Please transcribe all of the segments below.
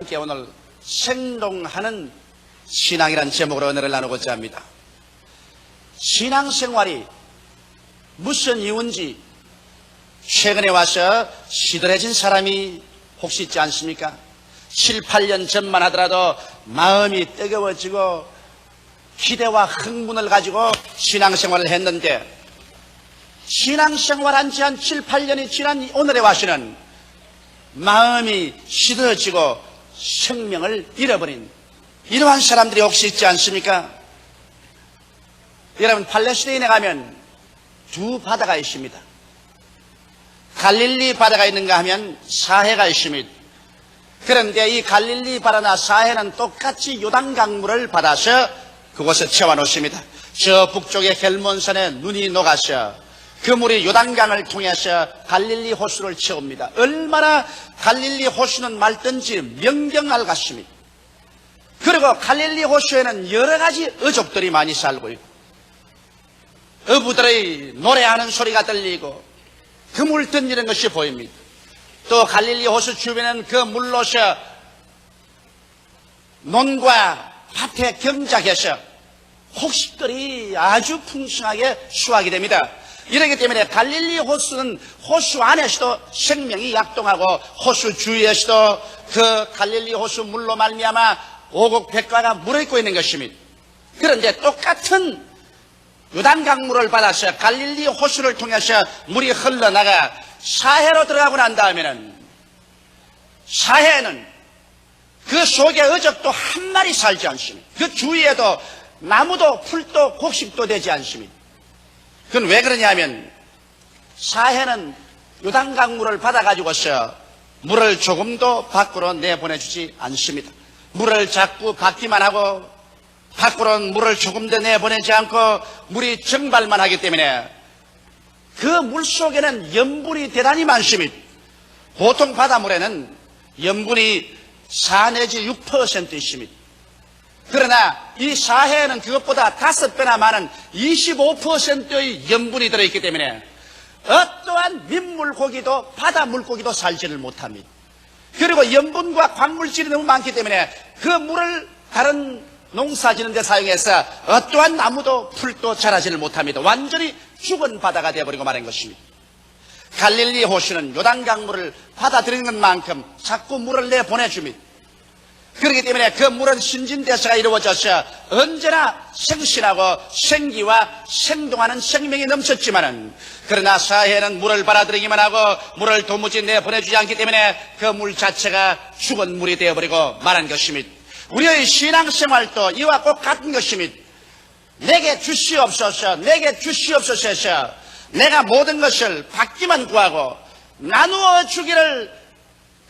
함께 오늘 생동하는 신앙이란 제목으로 은혜를 나누고자 합니다. 신앙생활이 무슨 이유인지 최근에 와서 시들해진 사람이 혹시 있지 않습니까? 7, 8년 전만 하더라도 마음이 뜨거워지고 기대와 흥분을 가지고 신앙생활을 했는데 신앙생활한 지 한 7, 8년이 지난 오늘에 와서는 마음이 시들어지고 생명을 잃어버린 이러한 사람들이 혹시 있지 않습니까? 여러분, 팔레스타인에 가면 두 바다가 있습니다. 갈릴리 바다가 있는가 하면 사해가 있습니다. 그런데 이 갈릴리 바다나 사해는 똑같이 요단강물을 받아서 그곳에 채워놓습니다. 저 북쪽의 헬몬산에 눈이 녹아서 그 물이 요단강을 통해서 갈릴리 호수를 채웁니다. 얼마나 갈릴리 호수는 맑든지 명경알 같습니다. 그리고 갈릴리 호수에는 여러 가지 어족들이 많이 살고 있고 어부들의 노래하는 소리가 들리고 그물 던지는 것이 보입니다. 또 갈릴리 호수 주변에는 그 물로서 논과 밭에 경작해서 곡식들이 아주 풍성하게 수확이 됩니다. 이렇기 때문에 갈릴리 호수는 호수 안에서도 생명이 약동하고 호수 주위에서도 그 갈릴리 호수 물로 말미암아 오곡백과가 물어있고 있는 것입니다. 그런데 똑같은 요단강물을 받아서 갈릴리 호수를 통해서 물이 흘러나가 사해로 들어가고 난 다음에는 사해는 그 속에 어적도 한 마리 살지 않습니다. 그 주위에도 나무도 풀도 곡식도 되지 않습니다. 그건 왜 그러냐면 사해는 요단강물을 받아가지고서 물을 조금도 밖으로 내보내주지 않습니다. 물을 자꾸 받기만 하고 밖으로는 물을 조금 더 내보내지 않고 물이 증발만 하기 때문에 그 물 속에는 염분이 대단히 많습니다. 보통 바닷물에는 염분이 4 내지 6% 있습니다. 그러나 이 사해에는 그것보다 5배나 많은 25%의 염분이 들어있기 때문에 어떠한 민물고기도 바다 물고기도 살지를 못합니다. 그리고 염분과 광물질이 너무 많기 때문에 그 물을 다른 농사 지는 데 사용해서 어떠한 나무도 풀도 자라지를 못합니다. 완전히 죽은 바다가 되어버리고 말한 것입니다. 갈릴리 호수는 요단강물을 받아들이는 것만큼 자꾸 물을 내보내줍니다. 그렇기 때문에 그 물은 신진대사가 이루어져서 언제나 생신하고 생기와 생동하는 생명이 넘쳤지만은 그러나 사해는 물을 받아들이기만 하고 물을 도무지 내보내주지 않기 때문에 그 물 자체가 죽은 물이 되어버리고 말한 것입니다. 우리의 신앙생활도 이와 꼭 같은 것입니다. 내게 주시옵소서, 내게 주시옵소서 해서 내가 모든 것을 받기만 구하고 나누어 주기를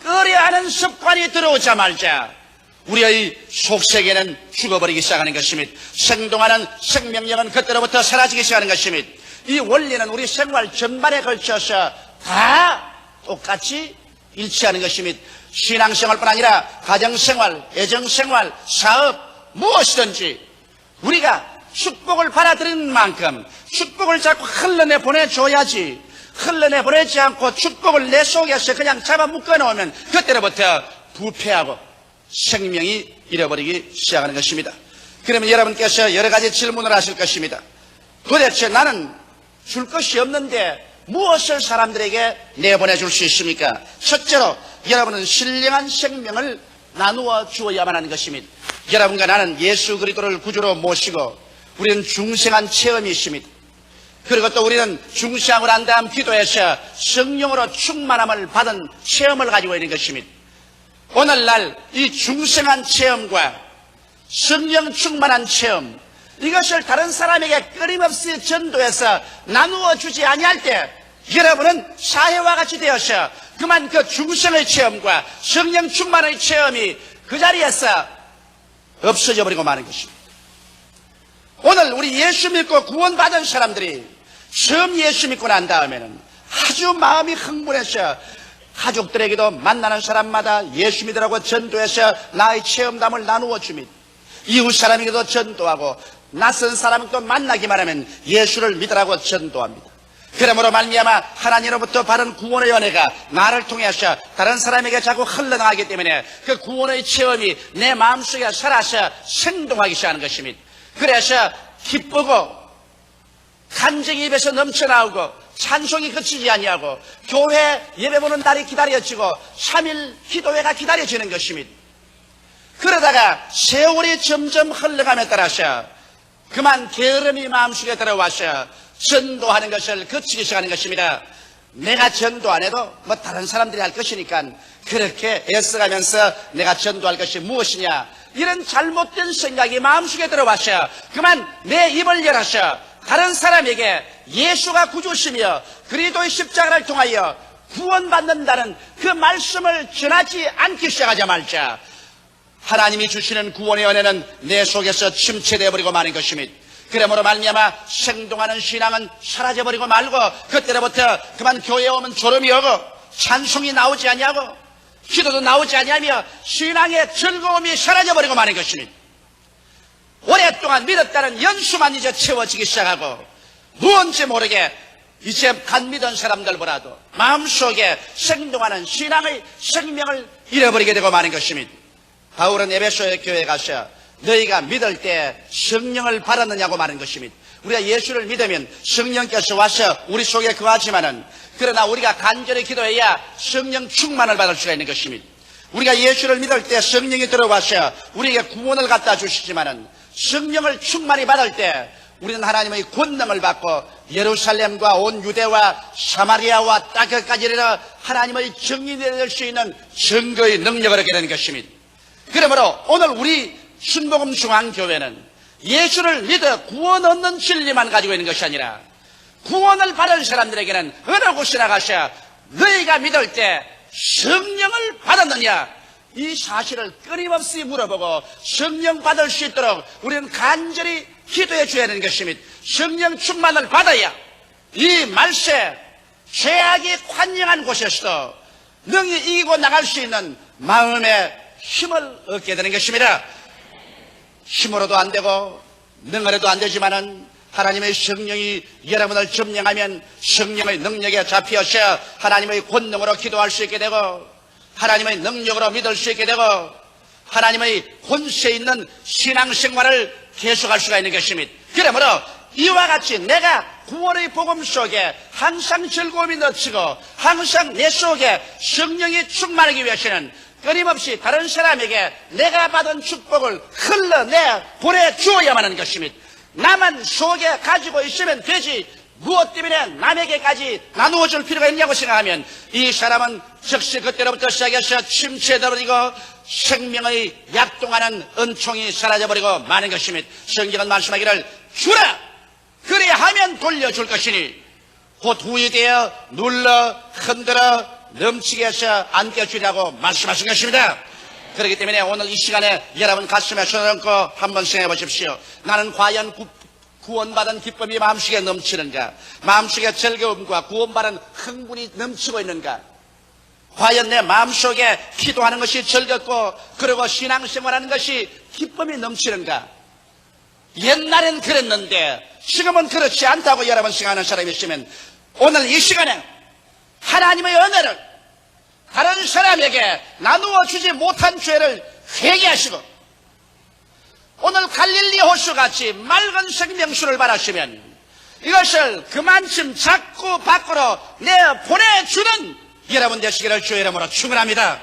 꺼려하는 습관이 들어오자마자 우리의 속세계는 죽어버리기 시작하는 것입니다. 생동하는 생명력은 그때로부터 사라지기 시작하는 것입니다. 이 원리는 우리 생활 전반에 걸쳐서 다 똑같이 일치하는 것입니다. 신앙생활뿐 아니라 가정생활, 애정생활, 사업 무엇이든지 우리가 축복을 받아들이는 만큼 축복을 자꾸 흘러내 보내줘야지, 흘러내 보내지 않고 축복을 내 속에서 그냥 잡아 묶어놓으면 그때로부터 부패하고 생명이 잃어버리기 시작하는 것입니다. 그러면 여러분께서 여러 가지 질문을 하실 것입니다. 도대체 나는 줄 것이 없는데 무엇을 사람들에게 내보내줄 수 있습니까? 첫째로 여러분은 신령한 생명을 나누어 주어야만 하는 것입니다. 여러분과 나는 예수 그리스도를 구주로 모시고 우리는 중생한 체험이 있습니다. 그리고 또 우리는 중생하고 난 다음 기도해서 성령으로 충만함을 받은 체험을 가지고 있는 것입니다. 오늘날 이 중생한 체험과 성령 충만한 체험, 이것을 다른 사람에게 끊임없이 전도해서 나누어 주지 아니할 때 여러분은 사해와 같이 되어서 그만 그 중생의 체험과 성령 충만의 체험이 그 자리에서 없어져 버리고 마는 것입니다. 오늘 우리 예수 믿고 구원받은 사람들이 처음 예수 믿고 난 다음에는 아주 마음이 흥분해서 가족들에게도 만나는 사람마다 예수 믿으라고 전도해서 나의 체험담을 나누어 줍니다. 이웃 사람에게도 전도하고 낯선 사람을 또 만나기만 하면 예수를 믿으라고 전도합니다. 그러므로 말미암아 하나님으로부터 바른 구원의 은혜가 나를 통해 하셔 다른 사람에게 자꾸 흘러나가기 때문에 그 구원의 체험이 내 마음속에 살아서 생동하기 시작하는 것입니다. 그래서 기쁘고 간증이 입에서 넘쳐나오고 찬송이 그치지 아니하고 교회 예배보는 날이 기다려지고 3일 기도회가 기다려지는 것입니다. 그러다가 세월이 점점 흘러감에 따라서 그만 게으름이 마음속에 들어와서 전도하는 것을 그치기 시작하는 것입니다. 내가 전도 안 해도 뭐 다른 사람들이 할 것이니까 그렇게 애써가면서 내가 전도할 것이 무엇이냐, 이런 잘못된 생각이 마음속에 들어와서 그만 내 입을 열어서 다른 사람에게 예수가 구주시며 그리스도의 십자가를 통하여 구원받는다는 그 말씀을 전하지 않기 시작하자마자 하나님이 주시는 구원의 은혜는 내 속에서 침체되어 버리고 마는 것입니다. 그러므로 말미암아 생동하는 신앙은 사라져버리고 말고 그때로부터 그만 교회에 오면 졸음이 오고 찬송이 나오지 아니하고 기도도 나오지 아니하며 신앙의 즐거움이 사라져버리고 마는 것입니다. 오랫동안 믿었다는 연수만 이제 채워지기 시작하고 무언지 모르게 이제 간 믿은 사람들보다도 마음속에 생동하는 신앙의 생명을 잃어버리게 되고 마는 것입니다. 바울은 에베소의 교회에 가서 너희가 믿을 때 성령을 받았느냐고 말하는 것입니다. 우리가 예수를 믿으면 성령께서 와서 우리 속에 거하지만은 그러나 우리가 간절히 기도해야 성령 충만을 받을 수가 있는 것입니다. 우리가 예수를 믿을 때 성령이 들어와서 우리에게 구원을 갖다 주시지만은 성령을 충만히 받을 때 우리는 하나님의 권능을 받고 예루살렘과 온 유대와 사마리아와 땅끝까지 이르러 하나님의 정인이 될 수 있는 증거의 능력을 얻게 되는 것입니다. 그러므로 오늘 우리 순복음 중앙교회는 예수를 믿어 구원 얻는 진리만 가지고 있는 것이 아니라 구원을 받은 사람들에게는 어느 곳이나 가서 너희가 믿을 때 성령을 받았느냐, 이 사실을 끊임없이 물어보고 성령 받을 수 있도록 우리는 간절히 기도해 줘야 하는 것입니다. 성령 충만을 받아야 이 말세 죄악이 관영한 곳에서도 능히 이기고 나갈 수 있는 마음의 힘을 얻게 되는 것입니다. 힘으로도 안 되고 능으로도 안 되지만은 하나님의 성령이 여러분을 점령하면 성령의 능력에 잡혀서 하나님의 권능으로 기도할 수 있게 되고 하나님의 능력으로 믿을 수 있게 되고 하나님의 권세 있는 신앙생활을 계속할 수가 있는 것입니다. 그러므로 이와 같이 내가 구원의 복음 속에 항상 즐거움이 넘치고 항상 내 속에 성령이 충만하기 위해서는 끊임없이 다른 사람에게 내가 받은 축복을 흘러내 보내주어야만 하는 것입니다. 나만 속에 가지고 있으면 되지 무엇 때문에 남에게까지 나누어 줄 필요가 있냐고 생각하면 이 사람은 즉시 그때로부터 시작해서 침체되어버리고 생명의 약동하는 은총이 사라져버리고 마는 것입니다. 성경은 말씀하기를 주라 그래야 하면 돌려줄 것이니 곧 후이 되어 눌러 흔들어 넘치게 해서 안겨주리라고 말씀하신 것입니다. 그렇기 때문에 오늘 이 시간에 여러분 가슴에 손을 얹고 한번 생각해 보십시오. 나는 과연 구원받은 기쁨이 마음속에 넘치는가? 마음속에 즐거움과 구원받은 흥분이 넘치고 있는가? 과연 내 마음속에 기도하는 것이 즐겁고 그리고 신앙생활하는 것이 기쁨이 넘치는가? 옛날엔 그랬는데 지금은 그렇지 않다고 여러분 생각하는 사람이 있으면 오늘 이 시간에 하나님의 은혜를 다른 사람에게 나누어 주지 못한 죄를 회개하시고 오늘 갈릴리 호수같이 맑은 생명수를 바라시면 이것을 그만큼 자꾸 밖으로 내보내주는 여러분 되시기를 주의 이름으로 축원합니다.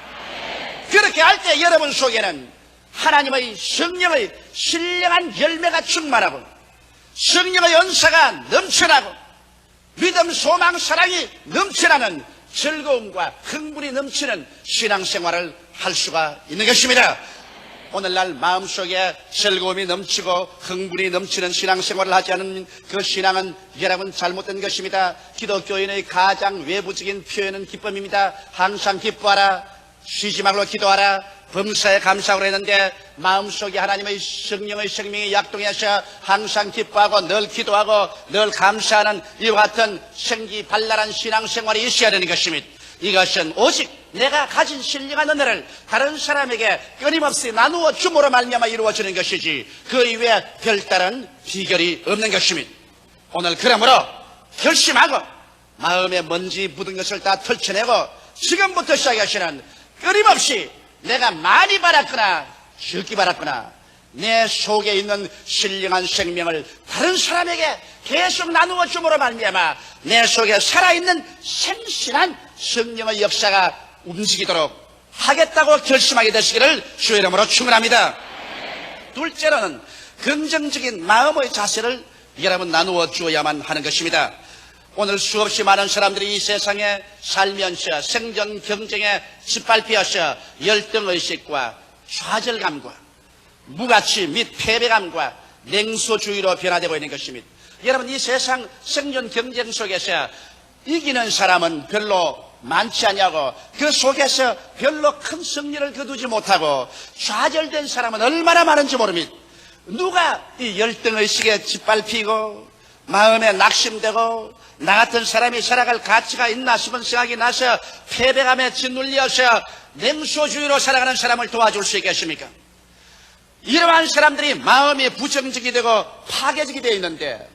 그렇게 할 때 여러분 속에는 하나님의 성령의 신령한 열매가 충만하고 성령의 은사가 넘쳐나고 믿음, 소망, 사랑이 넘쳐나는 즐거움과 흥분이 넘치는 신앙생활을 할 수가 있는 것입니다. 오늘날 마음속에 즐거움이 넘치고 흥분이 넘치는 신앙생활을 하지 않은 그 신앙은 여러분 잘못된 것입니다. 기독교인의 가장 외부적인 표현은 기쁨입니다. 항상 기뻐하라, 쉬지 말고 기도하라, 범사에 감사하라 했는데 마음속에 하나님의 성령의 생명이 약동해서 항상 기뻐하고 늘 기도하고 늘 감사하는 이와 같은 생기발랄한 신앙생활이 있어야 되는 것입니다. 이것은 오직 내가 가진 신령한 은혜를 다른 사람에게 끊임없이 나누어 줌으로 말미암아 이루어지는 것이지 그 이외에 별다른 비결이 없는 것입니다. 오늘 그러므로 결심하고 마음에 먼지 묻은 것을 다 털쳐내고 지금부터 시작하시는 끊임없이 내가 많이 받았거나 적게 받았거나 내 속에 있는 신령한 생명을 다른 사람에게 계속 나누어 줌으로 말미암아 내 속에 살아있는 생신한 성령의 역사가 움직이도록 하겠다고 결심하게 되시기를 주의 이름으로 축원합니다. 둘째로는 긍정적인 마음의 자세를 여러분 나누어 주어야만 하는 것입니다. 오늘 수없이 많은 사람들이 이 세상에 살면서 생존 경쟁에 짓밟혀서 열등의식과 좌절감과 무가치 및 패배감과 냉소주의로 변화되고 있는 것입니다. 여러분, 이 세상 생존 경쟁 속에서 이기는 사람은 별로 많지 않냐고, 그 속에서 별로 큰 승리를 거두지 못하고 좌절된 사람은 얼마나 많은지 모릅니다. 누가 이 열등의식에 짓밟히고 마음에 낙심되고 나 같은 사람이 살아갈 가치가 있나 싶은 생각이 나서 패배감에 짓눌려서 냉소주의로 살아가는 사람을 도와줄 수 있겠습니까? 이러한 사람들이 마음이 부정적이 되고 파괴적이 되어 있는데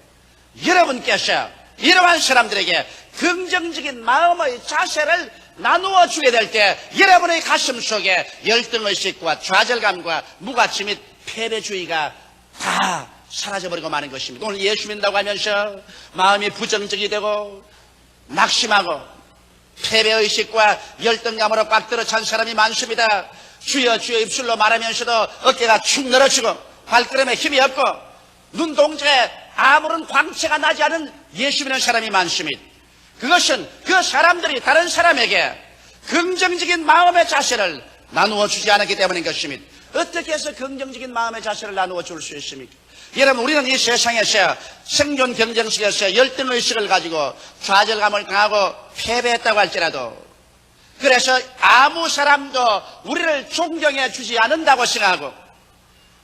여러분께서 이러한 사람들에게 긍정적인 마음의 자세를 나누어 주게 될 때 여러분의 가슴 속에 열등의식과 좌절감과 무가치 및 패배주의가 다 사라져버리고 마는 것입니다. 오늘 예수 믿는다고 하면서 마음이 부정적이 되고 낙심하고 패배의식과 열등감으로 꽉 들어 찬 사람이 많습니다. 주여 주여 입술로 말하면서도 어깨가 축 늘어지고 발걸음에 힘이 없고 눈동자에 아무런 광채가 나지 않은 예수 믿는 사람이 많습니다. 그것은 그 사람들이 다른 사람에게 긍정적인 마음의 자세를 나누어 주지 않았기 때문인 것입니다. 어떻게 해서 긍정적인 마음의 자세를 나누어 줄 수 있습니까? 여러분, 우리는 이 세상에서 생존 경쟁 속에서 열등의식을 가지고 좌절감을 당하고 패배했다고 할지라도, 그래서 아무 사람도 우리를 존경해 주지 않는다고 생각하고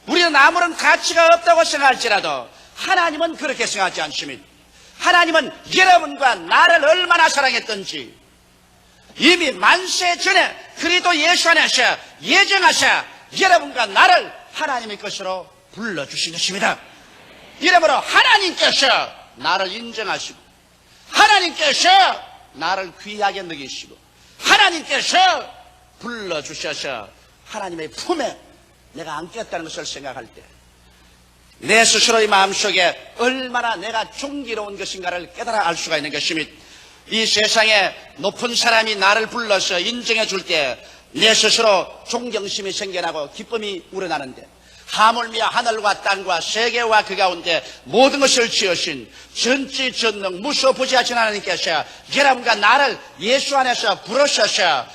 우리는 아무런 가치가 없다고 생각할지라도 하나님은 그렇게 생각하지 않습니다. 하나님은 여러분과 나를 얼마나 사랑했던지 이미 만세 전에 그리스도 예수 안에서 예정하사 여러분과 나를 하나님의 것으로 불러주신 것입니다. 이러므로 하나님께서 나를 인정하시고 하나님께서 나를 귀하게 느끼시고 하나님께서 불러주셔서 하나님의 품에 내가 안겼다는 것을 생각할 때 내 스스로의 마음속에 얼마나 내가 존귀로운 것인가를 깨달아 알 수가 있는 것입니다. 이 세상에 높은 사람이 나를 불러서 인정해 줄 때 내 스스로 존경심이 생겨나고 기쁨이 우러나는데, 하물며 하늘과 땅과 세계와 그 가운데 모든 것을 지으신 전지전능 무소부지하신 하나님께서 여러분과 나를 예수 안에서 부르셔서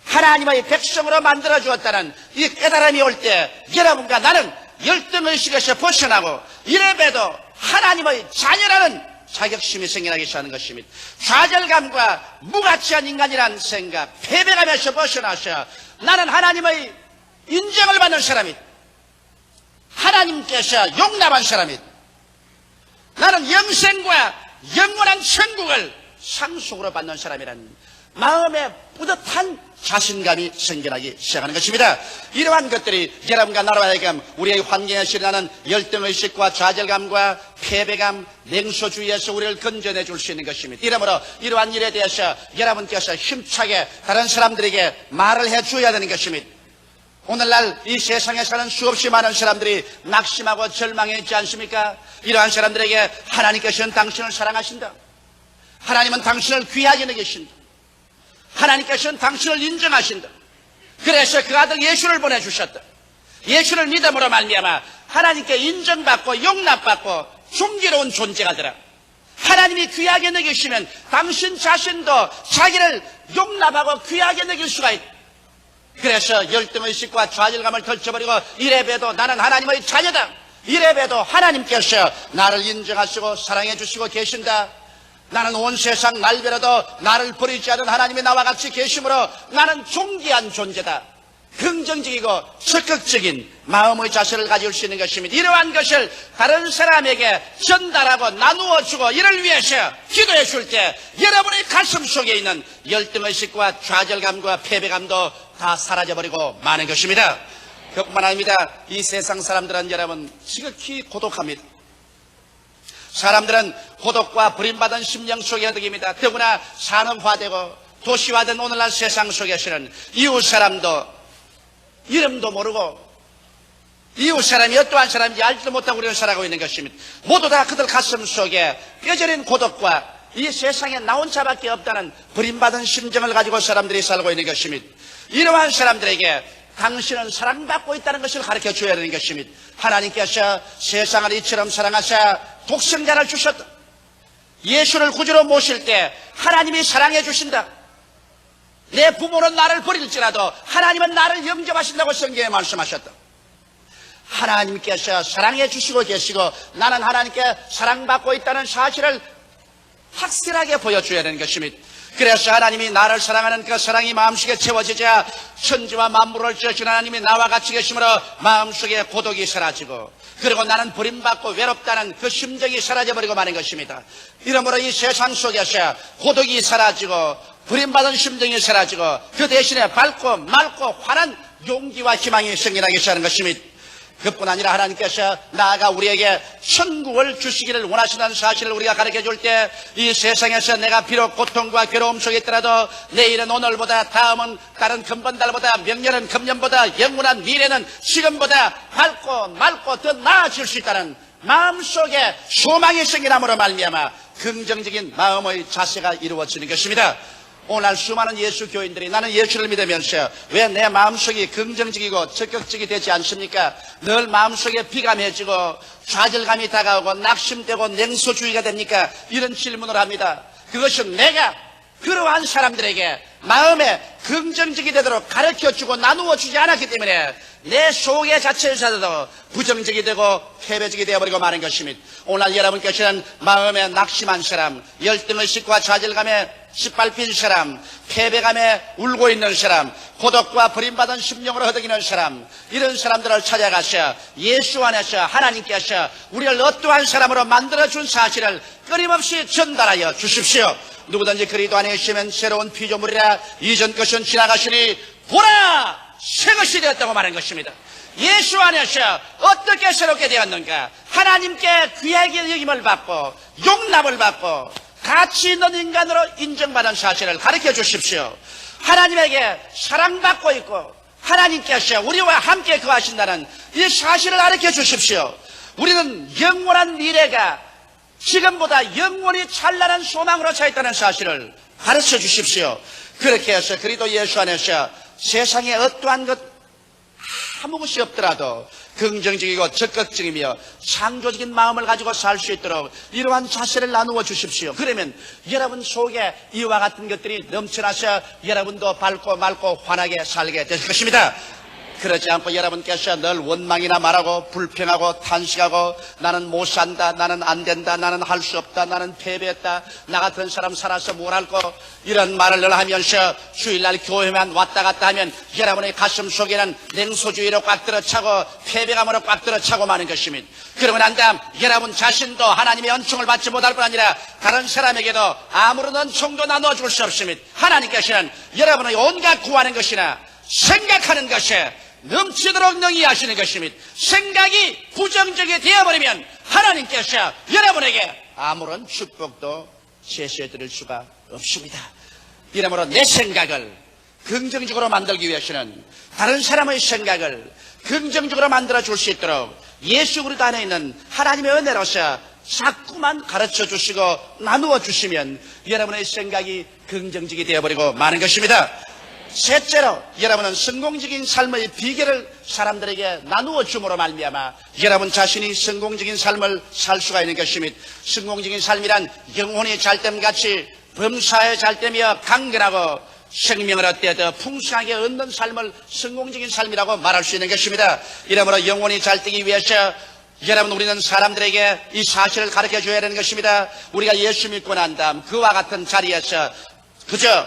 하나님의 백성으로 만들어 주었다는 이 깨달음이 올 때 여러분과 나는 열등의식에서 벗어나고 이래봬도 하나님의 자녀라는 자격심이 생겨나기 시작하는 것입니다. 좌절감과 무가치한 인간이라는 생각, 패배감에서 벗어나서 나는 하나님의 인정을 받는 사람이다, 하나님께서 용납한 사람이다, 나는 영생과 영원한 천국을 상속으로 받는 사람이라는 마음에 뿌듯한 자신감이 생겨나기 시작하는 것입니다. 이러한 것들이 여러분과 나로 하여금 우리의 환경에 실현하는 열등의식과 좌절감과 패배감, 냉소주의에서 우리를 건져내 줄 수 있는 것입니다. 이러므로 이러한 일에 대해서 여러분께서 힘차게 다른 사람들에게 말을 해줘야 되는 것입니다. 오늘날 이 세상에 사는 수없이 많은 사람들이 낙심하고 절망해 있지 않습니까? 이러한 사람들에게 하나님께서는 당신을 사랑하신다, 하나님은 당신을 귀하게 여기신다, 하나님께서는 당신을 인정하신다, 그래서 그 아들 예수를 보내주셨다, 예수를 믿음으로 말미암아 하나님께 인정받고 용납받고 존귀로운 존재가 되라, 하나님이 귀하게 여기시면 당신 자신도 자기를 용납하고 귀하게 여길 수가 있다. 그래서 열등의식과 좌절감을 펼쳐버리고 이래봬도 나는 하나님의 자녀다, 이래봬도 하나님께서 나를 인정하시고 사랑해 주시고 계신다, 나는 온 세상 날벼라도 나를 버리지 않은 하나님이 나와 같이 계심으로 나는 존귀한 존재다, 긍정적이고 적극적인 마음의 자세를 가질 수 있는 것입니다. 이러한 것을 다른 사람에게 전달하고 나누어 주고 이를 위해서 기도해 줄 때 여러분의 가슴 속에 있는 열등의식과 좌절감과 패배감도 다 사라져버리고 마는 것입니다. 그뿐만 아닙니다. 이 세상 사람들은 여러분 지극히 고독합니다. 사람들은 고독과 버림받은 심령 속에 어득입니다. 더구나 산업화되고 도시화된 오늘날 세상 속에서는 이웃 사람도 이름도 모르고 이웃 사람이 어떠한 사람인지 알지도 못하고 우리는 살아가고 있는 것입니다. 모두 다 그들 가슴 속에 뼈저린 고독과 이 세상에 나 혼자밖에 없다는 버림받은 심정을 가지고 사람들이 살고 있는 것입니다. 이러한 사람들에게 당신은 사랑받고 있다는 것을 가르쳐 줘야 되는 것입니다. 하나님께서 세상을 이처럼 사랑하사 독생자를 주셨다. 예수를 구주로 모실 때 하나님이 사랑해 주신다. 내 부모는 나를 버릴지라도 하나님은 나를 영접하신다고 성경에 말씀하셨다. 하나님께서 사랑해 주시고 계시고 나는 하나님께 사랑받고 있다는 사실을 확실하게 보여줘야 되는 것입니다. 그래서 하나님이 나를 사랑하는 그 사랑이 마음속에 채워지자 천지와 만물을 지으신 하나님이 나와 같이 계심으로 마음속에 고독이 사라지고 그리고 나는 버림받고 외롭다는 그 심정이 사라져버리고 마는 것입니다. 이러므로 이 세상 속에서 고독이 사라지고 버림받은 심정이 사라지고 그 대신에 밝고 맑고 환한 용기와 희망이 생겨나게 하는 것입니다. 그뿐 아니라 하나님께서 나아가 우리에게 천국을 주시기를 원하신다는 사실을 우리가 가르쳐줄 때 이 세상에서 내가 비록 고통과 괴로움 속에 있더라도 내일은 오늘보다 다음은 다른 금번달보다 명년은 금년보다 영원한 미래는 지금보다 밝고 맑고 더 나아질 수 있다는 마음속에 소망이 생겨남으로 말미암아 긍정적인 마음의 자세가 이루어지는 것입니다. 오늘 수많은 예수 교인들이 나는 예수를 믿으면서 왜 내 마음속이 긍정적이고 적극적이 되지 않습니까? 늘 마음속에 비감해지고 좌절감이 다가오고 낙심되고 냉소주의가 됩니까? 이런 질문을 합니다. 그것은 내가 그러한 사람들에게 마음에 긍정적이 되도록 가르쳐주고 나누어주지 않았기 때문에 내 속의 자체에서도 부정적이 되고 패배적이 되어버리고 마는 것입니다. 오늘 여러분께서는 마음에 낙심한 사람, 열등의식과 좌절감에 짓밟힌 사람, 패배감에 울고 있는 사람, 고독과 버림받은 심령으로 허덕이는 사람, 이런 사람들을 찾아가서 예수 안에서 하나님께서 우리를 어떠한 사람으로 만들어준 사실을 끊임없이 전달하여 주십시오. 누구든지 그리스도 안에 있으면 새로운 피조물이라 이전 것은 지나가시니 보라 새 것이 되었다고 말하는 것입니다. 예수 안에서 어떻게 새롭게 되었는가? 하나님께 귀하게 여김을 받고 용납을 받고 가치 있는 인간으로 인정받은 사실을 가르쳐 주십시오. 하나님에게 사랑받고 있고 하나님께서 우리와 함께 거하신다는 이 사실을 가르쳐 주십시오. 우리는 영원한 미래가 지금보다 영원히 찬란한 소망으로 차 있다는 사실을 가르쳐 주십시오. 그렇게 해서 그리스도 예수 안에서 세상에 어떠한 것 아무것이 없더라도 긍정적이고 적극적이며 창조적인 마음을 가지고 살 수 있도록 이러한 자세를 나누어 주십시오. 그러면 여러분 속에 이와 같은 것들이 넘쳐나서 여러분도 밝고 맑고 환하게 살게 될 것입니다. 그렇지 않고 여러분께서 늘 원망이나 말하고 불평하고 탄식하고 나는 못 산다, 나는 안 된다, 나는 할 수 없다, 나는 패배했다, 나 같은 사람 살아서 뭘 할 거, 이런 말을 늘 하면서 주일날 교회만 왔다 갔다 하면 여러분의 가슴 속에는 냉소주의로 꽉 들어차고 패배감으로 꽉 들어차고 마는 것입니다. 그러고 난 다음 여러분 자신도 하나님의 은총을 받지 못할 뿐 아니라 다른 사람에게도 아무런 은총도 나눠줄 수 없습니다. 하나님께서는 여러분의 온갖 구하는 것이나 생각하는 것에 넘치도록 능히 하시는 것입니다. 생각이 부정적이 되어버리면 하나님께서 여러분에게 아무런 축복도 제시해 드릴 수가 없습니다. 이러므로 내 생각을 긍정적으로 만들기 위해서는 다른 사람의 생각을 긍정적으로 만들어 줄 수 있도록 예수 그리스도 안에 있는 하나님의 은혜로서 자꾸만 가르쳐 주시고 나누어 주시면 여러분의 생각이 긍정적이 되어버리고 마는 것입니다. 셋째로 여러분은 성공적인 삶의 비결을 사람들에게 나누어 줌으로 말미암아 여러분 자신이 성공적인 삶을 살 수가 있는 것입니다. 성공적인 삶이란 영혼이 잘됨같이 범사에 잘되며 강건하고 생명을 얻되 더 풍성하게 얻는 삶을 성공적인 삶이라고 말할 수 있는 것입니다. 이러므로 영혼이 잘되기 위해서 여러분 우리는 사람들에게 이 사실을 가르쳐 줘야 되는 것입니다. 우리가 예수 믿고 난 다음 그와 같은 자리에서 그저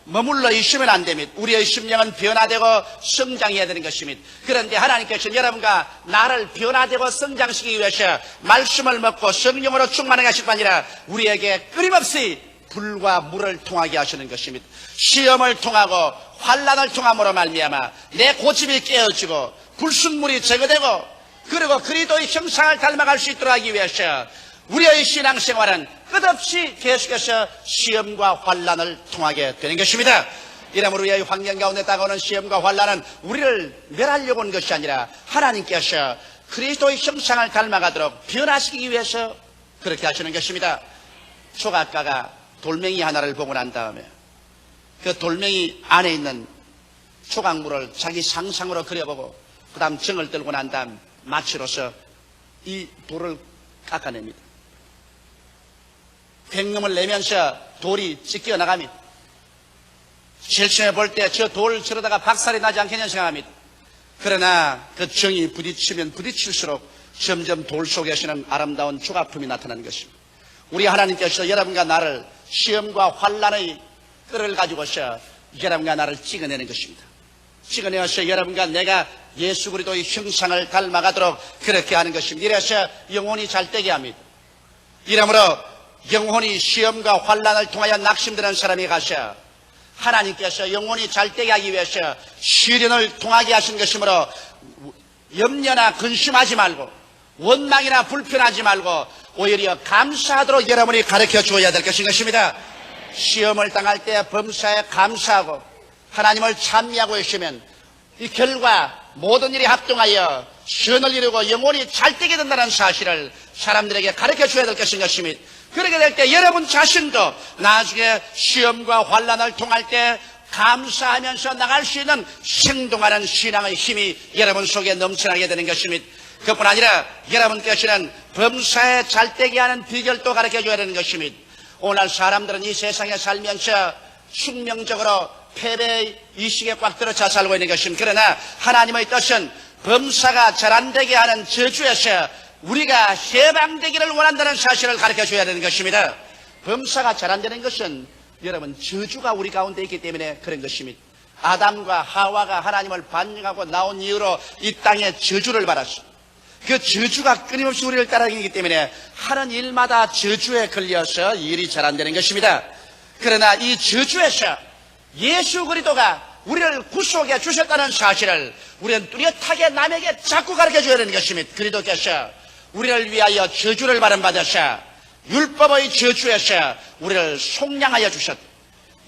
머물러 있으면 안 됩니다. 우리의 심령은 변화되고 성장해야 되는 것입니다. 그런데 하나님께서 여러분과 나를 변화되고 성장시키기 위해서 말씀을 먹고 성령으로 충만하게 하실 뿐 아니라 우리에게 끊임없이 불과 물을 통하게 하시는 것입니다. 시험을 통하고 환난을 통함으로 말미암아 내 고집이 깨어지고 불순물이 제거되고 그리고 그리스도의 형상을 닮아갈 수 있도록 하기 위해서 우리의 신앙생활은 끝없이 계속해서 시험과 환난을 통하게 되는 것입니다. 이러므로 우리의 환경 가운데 다가오는 시험과 환난은 우리를 멸하려고 온 것이 아니라 하나님께서 그리스도의 형상을 닮아가도록 변화시키기 위해서 그렇게 하시는 것입니다. 조각가가 돌멩이 하나를 보고 난 다음에 그 돌멩이 안에 있는 조각물을 자기 상상으로 그려보고 그 다음 정을 들고 난 다음 마취로서 이 돌을 깎아냅니다. 횡령을 내면서 돌이 찢겨 나갑니다. 제일 처음에 볼 때 저 돌 저러다가 박살이 나지 않겠냐 생각합니다. 그러나 그 정이 부딪히면 부딪힐수록 점점 돌 속에서는 아름다운 조각품이 나타나는 것입니다. 우리 하나님께서 여러분과 나를 시험과 환난의 끈을 가지고서 여러분과 나를 찍어내는 것입니다. 찍어내어서 여러분과 내가 예수 그리스도의 형상을 닮아가도록 그렇게 하는 것입니다. 이래서 영혼이 잘되게 합니다. 이러므로 영혼이 시험과 환난을 통하여 낙심되는 사람이 가셔 하나님께서 영혼이 잘되게 하기 위해서 시련을 통하게 하신 것이므로 염려나 근심하지 말고 원망이나 불편하지 말고 오히려 감사하도록 여러분이 가르쳐 주어야 될 것입니다. 시험을 당할 때 범사에 감사하고 하나님을 찬미하고 계시면 이 결과 모든 일이 합동하여 선을 이루고 영혼이 잘되게 된다는 사실을 사람들에게 가르쳐 줘야 될 것입니다. 그렇게 될 때 여러분 자신도 나중에 시험과 환난을 통할 때 감사하면서 나갈 수 있는 생동하는 신앙의 힘이 여러분 속에 넘쳐나게 되는 것입니다. 그뿐 아니라 여러분께서는 범사에 잘되게 하는 비결도 가르쳐 줘야 되는 것입니다. 오늘 사람들은 이 세상에 살면서 숙명적으로 패배의 이식에 꽉 들어차 살고 있는 것입니다. 그러나 하나님의 뜻은 범사가 잘 안 되게 하는 저주에서 우리가 해방되기를 원한다는 사실을 가르쳐 줘야 되는 것입니다. 범사가 잘 안 되는 것은 여러분 저주가 우리 가운데 있기 때문에 그런 것입니다. 아담과 하와가 하나님을 반역하고 나온 이후로 이 땅에 저주를 받았습니다. 그 저주가 끊임없이 우리를 따라다니기 때문에 하는 일마다 저주에 걸려서 일이 잘 안 되는 것입니다. 그러나 이 저주에서 예수 그리스도가 우리를 구속해 주셨다는 사실을 우리는 뚜렷하게 남에게 자꾸 가르쳐 줘야 되는 것입니다. 그리스도께서 우리를 위하여 저주를 받으셔 율법의 저주에서 우리를 속량하여 주셨다.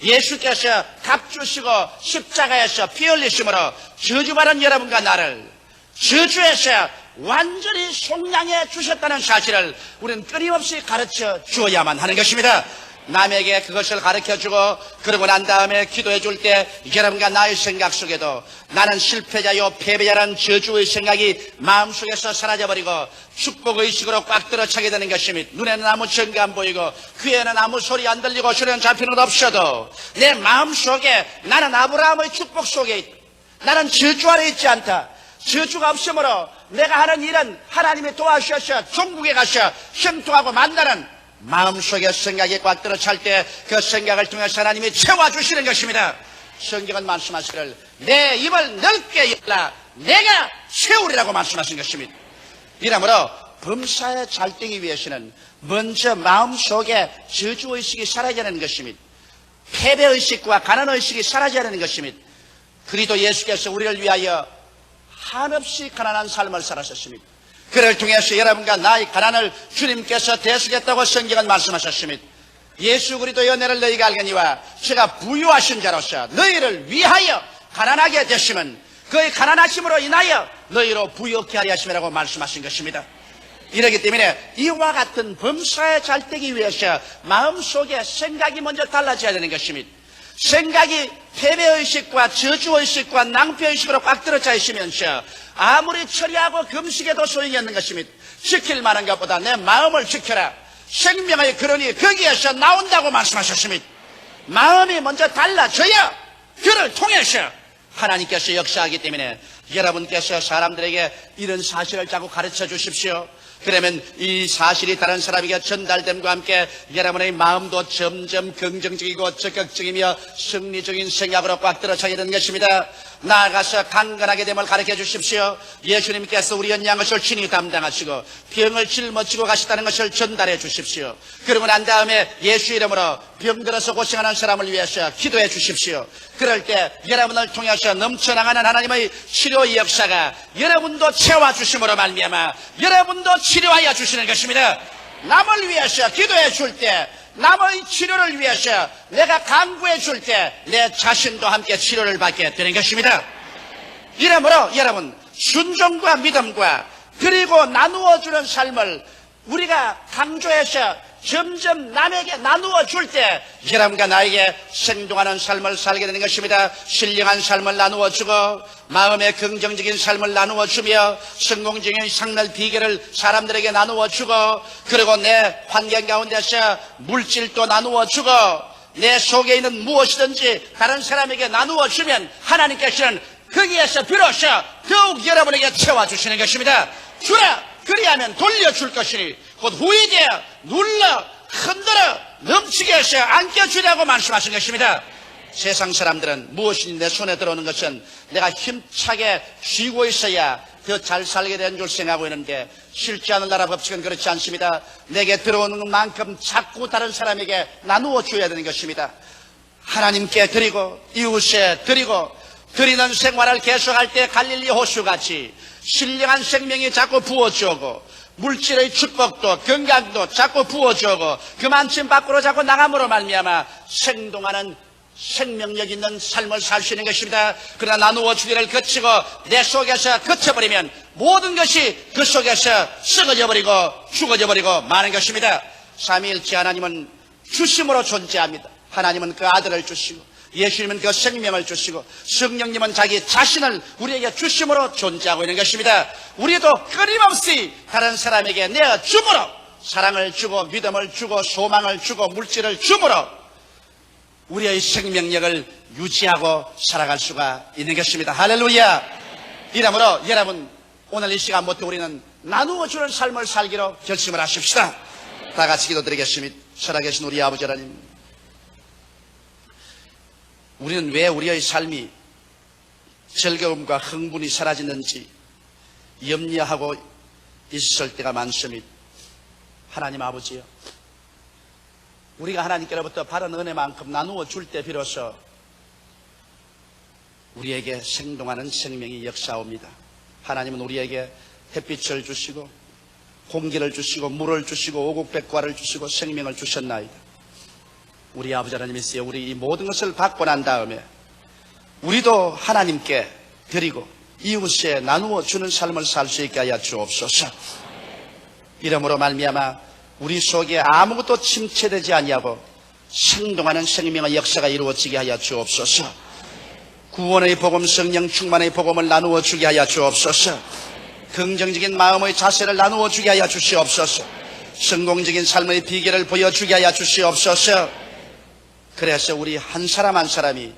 예수께서 값주시고 십자가에서 피 흘리심으로 저주받은 여러분과 나를 저주에서 완전히 속량해 주셨다는 사실을 우리는 끊임없이 가르쳐 주어야만 하는 것입니다. 남에게 그것을 가르쳐주고 그러고 난 다음에 기도해 줄 때 여러분과 나의 생각 속에도 나는 실패자요 패배자라는 저주의 생각이 마음속에서 사라져버리고 축복의식으로 꽉 들어차게 되는 것입니다. 눈에는 아무 증거 안 보이고 귀에는 아무 소리 안 들리고 소리는 잡히는 것 없어도 내 마음속에 나는 아브라함의 축복 속에 있다. 나는 저주 아래 있지 않다. 저주가 없으므로 내가 하는 일은 하나님이 도와주셔서 종국에 가서 형통하고 만나는 마음속에 생각이 꽉 들어찰 때 그 생각을 통해서 하나님이 채워주시는 것입니다. 성경은 말씀하시기를 내 입을 넓게 열라 내가 채우리라고 말씀하신 것입니다. 이러므로 범사에 잘되기 위해서는 먼저 마음속에 저주의식이 사라져야 하는 것입니다. 패배의식과 가난의식이 사라져야 하는 것입니다. 그리스도 예수께서 우리를 위하여 한없이 가난한 삶을 살았습니다. 그를 통해서 여러분과 나의 가난을 주님께서 대수겠다고 성경은 말씀하셨습니다. 예수 그리스도의 은혜를 너희가 알거니와 제가 부유하신 자로서 너희를 위하여 가난하게 되시면 그의 가난하심으로 인하여 너희로 부유케 하려 하심이라고 말씀하신 것입니다. 이러기 때문에 이와 같은 범사에 잘되기 위해서 마음속에 생각이 먼저 달라져야 되는 것입니다. 생각이 패배의식과 저주의식과 낭패의식으로 꽉 들어차 있으면서 아무리 처리하고 금식해도 소용이 없는 것입니다. 지킬 만한 것보다 내 마음을 지켜라. 생명의 근원이 거기에서 나온다고 말씀하셨습니다. 마음이 먼저 달라져야 그를 통해서 하나님께서 역사하기 때문에 여러분께서 사람들에게 이런 사실을 자꾸 가르쳐 주십시오. 그러면 이 사실이 다른 사람에게 전달됨과 함께 여러분의 마음도 점점 긍정적이고 적극적이며 승리적인 생각으로 꽉 들어차게 되는 것입니다. 나아가서 강건하게 됨을 가르쳐 주십시오. 예수님께서 우리 연약한 것을 친히 담당하시고 병을 짊어지고 가셨다는 것을 전달해 주십시오. 그러고 난 다음에 예수 이름으로 병들어서 고생하는 사람을 위해서 기도해 주십시오. 그럴 때 여러분을 통해서 넘쳐나가는 하나님의 치료의 역사가 여러분도 채워주심으로 말미암아 여러분도 치료하여 주시는 것입니다. 남을 위해서 기도해 줄 때, 남의 치료를 위해서 내가 강구해 줄 때 내 자신도 함께 치료를 받게 되는 것입니다. 이러므로 여러분, 순종과 믿음과 그리고 나누어 주는 삶을 우리가 강조해서 점점 남에게 나누어 줄 때 여러분과 나에게 생동하는 삶을 살게 되는 것입니다. 신령한 삶을 나누어 주고 마음의 긍정적인 삶을 나누어 주며 성공적인 삶의 비결을 사람들에게 나누어 주고 그리고 내 환경 가운데서 물질도 나누어 주고 내 속에 있는 무엇이든지 다른 사람에게 나누어 주면 하나님께서는 거기에서 비로소 더욱 여러분에게 채워주시는 것입니다. 주라 그리하면 돌려줄 것이니 곧 후이되어 눌러 흔들어 넘치게 해서 안겨주려고 말씀하신 것입니다. 세상 사람들은 무엇이니 내 손에 들어오는 것은 내가 힘차게 쥐고 있어야 더 잘 살게 된 줄 생각하고 있는데 실제 하는 나라 법칙은 그렇지 않습니다. 내게 들어오는 만큼 자꾸 다른 사람에게 나누어 줘야 되는 것입니다. 하나님께 드리고 이웃에 드리고 드리는 생활을 계속할 때 갈릴리 호수같이 신령한 생명이 자꾸 부어주고 물질의 축복도 건강도 자꾸 부어주고 그만큼 밖으로 자꾸 나감으로 말미암아 생동하는 생명력 있는 삶을 살 수 있는 것입니다. 그러나 나누어 주기를 거치고 내 속에서 거쳐버리면 모든 것이 그 속에서 썩어져 버리고 죽어져 버리고 마는 것입니다. 삼위일체 하나님은 주심으로 존재합니다. 하나님은 그 아들을 주시고 예수님은 그 생명을 주시고 성령님은 자기 자신을 우리에게 주심으로 존재하고 있는 것입니다. 우리도 끊임없이 다른 사람에게 내어 줌으로 사랑을 주고 믿음을 주고 소망을 주고 물질을 줌으로 우리의 생명력을 유지하고 살아갈 수가 있는 것입니다. 할렐루야. 이러므로 여러분 오늘 이 시간부터 우리는 나누어주는 삶을 살기로 결심을 하십시다. 다 같이 기도드리겠습니다. 살아계신 우리 아버지 하나님, 우리는 왜 우리의 삶이 즐거움과 흥분이 사라지는지 염려하고 있을 때가 많습니다. 하나님 아버지요, 우리가 하나님께로부터 받은 은혜만큼 나누어 줄 때 비로소 우리에게 생동하는 생명이 역사옵니다. 하나님은 우리에게 햇빛을 주시고 공기를 주시고 물을 주시고 오곡백과를 주시고 생명을 주셨나이다. 우리 아버지 하나님이시여, 우리 이 모든 것을 받고 난 다음에 우리도 하나님께 드리고 이웃에 나누어 주는 삶을 살 수 있게 하여 주옵소서. 이러므로 말미암아 우리 속에 아무것도 침체되지 아니하고 생동하는 생명의 역사가 이루어지게 하여 주옵소서. 구원의 복음, 성령 충만의 복음을 나누어 주게 하여 주옵소서. 긍정적인 마음의 자세를 나누어 주게 하여 주시옵소서. 성공적인 삶의 비결을 보여주게 하여 주시옵소서. 그래서 우리 한 사람 한 사람이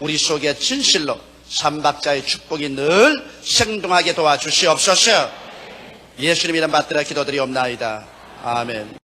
우리 속에 진실로 삼박자의 축복이 늘 생동하게 도와주시옵소서. 예수님 이름 받들어 기도드리옵나이다. 아멘.